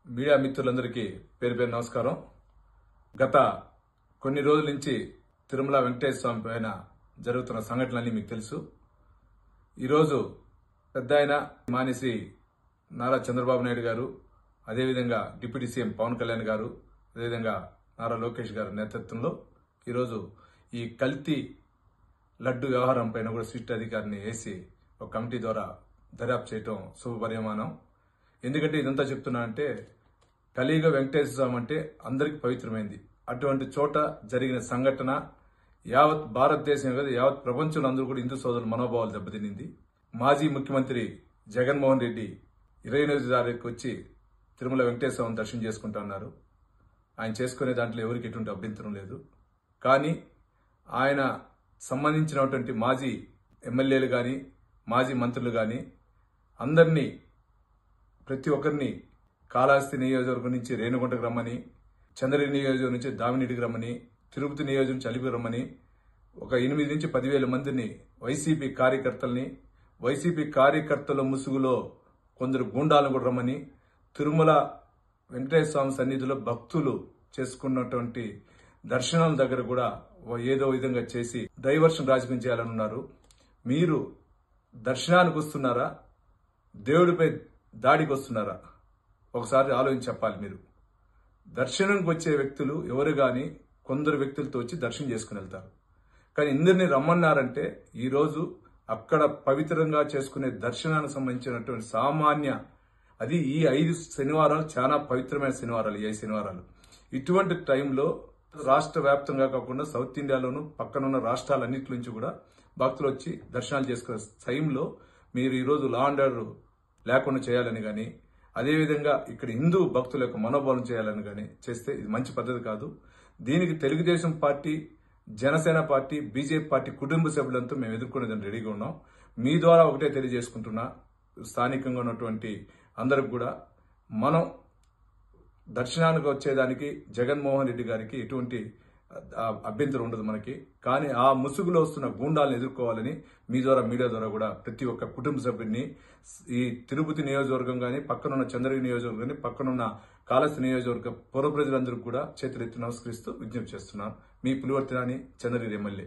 Media మిత్రులందరికీ పేరు పేరు నమస్కారం. గత కొన్ని రోజుల నుంచి తిరుమల వెంకటేశ్వర స్వామి పైన జరుగుతున్న సంఘటనలన్నీ మీకు తెలుసు. ఈరోజు పెద్ద ఆయన మానేసి నారా చంద్రబాబు నాయుడు గారు, అదేవిధంగా డిప్యూటీ సీఎం పవన్ కళ్యాణ్ గారు, అదేవిధంగా నారా లోకేష్ గారి నేతృత్వంలో ఈరోజు ఈ కల్తీ లడ్డు వ్యవహారం పైన కూడా సిట్ అధికారిని వేసి ఒక కమిటీ ద్వారా దర్యాప్తు చేయటం శుభపరిమాణం. ఎందుకంటే ఇదంతా చెప్తున్నా అంటే కలియుగ వెంకటేశ్వర స్వామి అంటే అందరికి పవిత్రమైంది. అటువంటి చోట జరిగిన సంఘటన యావత్ భారతదేశం కదా, యావత్ ప్రపంచంలో అందరూ కూడా హిందూ సోదరుల మనోభావాలు దెబ్బతినింది. మాజీ ముఖ్యమంత్రి జగన్మోహన్ రెడ్డి 29వ తారీఖు వచ్చి తిరుమల వెంకటేశ్వర స్వామిని దర్శనం చేసుకుంటా ఉన్నారు. ఆయన చేసుకునే దాంట్లో ఎవరికి ఎటువంటి అభ్యంతరం లేదు. కానీ ఆయన సంబంధించినటువంటి మాజీ ఎమ్మెల్యేలు కానీ, మాజీ మంత్రులు కానీ అందరినీ, ప్రతి ఒక్కరిని కాళహస్తి నియోజకవర్గం నుంచి రేణుగుంటకు రమ్మని, చంద్రగిరి నియోజకవర్గం నుంచి దామినీటికి రమ్మని, తిరుపతి నియోజకవర్గం నుంచి అలిపికి రమ్మని ఒక 8 నుంచి 10,000 మందిని వైసీపీ కార్యకర్తల్ని, వైసీపీ ఏకర్తల ముసుగులో కొందరు గూండాలను కూడా రమ్మని తిరుమల వెంకటేశ్వర స్వామి సన్నిధిలో భక్తులు చేసుకున్నటువంటి దర్శనం దగ్గర కూడా ఏదో విధంగా చేసి డైవర్షన్ రాజకీయం చేయాలని ఉన్నారు. మీరు దర్శనానికి వస్తున్నారా, దేవుడిపై దాడికి వస్తున్నారా? ఒకసారి ఆలోచించి చెప్పాలి. మీరు దర్శనంకి వచ్చే వ్యక్తులు ఎవరు గాని కొందరు వ్యక్తులతో వచ్చి దర్శనం చేసుకుని వెళ్తారు. కానీ ఇందరిని రమ్మన్నారంటే ఈరోజు అక్కడ పవిత్రంగా చేసుకునే దర్శనానికి సంబంధించినటువంటి సామాన్య, అది ఈ 5 శనివారాలు చాలా పవిత్రమైన శనివారాలు, ఈ 5 శనివారాలు. ఇటువంటి టైంలో రాష్ట్ర వ్యాప్తంగా కాకుండా సౌత్ ఇండియాలోను పక్కనున్న రాష్ట్రాలన్నింటి నుంచి కూడా భక్తులు వచ్చి దర్శనాలు చేసుకునే టైంలో మీరు ఈరోజు లా అండ్ ఆర్డర్ లేకుండా చేయాలని కానీ, అదేవిధంగా ఇక్కడ హిందూ భక్తుల యొక్క మనోభావం చేయాలని కానీ చేస్తే ఇది మంచి పద్ధతి కాదు. దీనికి Telugu Desam party, Janasena party, BJP party కుటుంబ సభ్యులంతా మేము ఎదుర్కొనేదాన్ని రెడీగా ఉన్నాం. మీ ద్వారా ఒకటే తెలియజేసుకుంటున్నా, స్థానికంగా ఉన్నటువంటి అందరికి కూడా మనం దర్శనానికి వచ్చేదానికి జగన్మోహన్ రెడ్డి గారికి ఎటువంటి అభ్యంతరం ఉండదు మనకి. కానీ ఆ ముసుగులో వస్తున్న గూండాలను ఎదుర్కోవాలని మీ ద్వారా, మీడియా ద్వారా కూడా ప్రతి ఒక్క కుటుంబ సభ్యుడిని, ఈ తిరుపతి నియోజకవర్గం కానీ, పక్కనున్న చంద్రగిరి నియోజకవర్గం కానీ, పక్కనున్న కాళహస్తి నియోజకవర్గ పౌర ప్రజలందరికీ కూడా చేతులెత్తి నమస్కరిస్తూ విజ్ఞప్తి చేస్తున్నాను. మీ పులివర్తి నాని, చంద్రగిరి ఎమ్మెల్యే.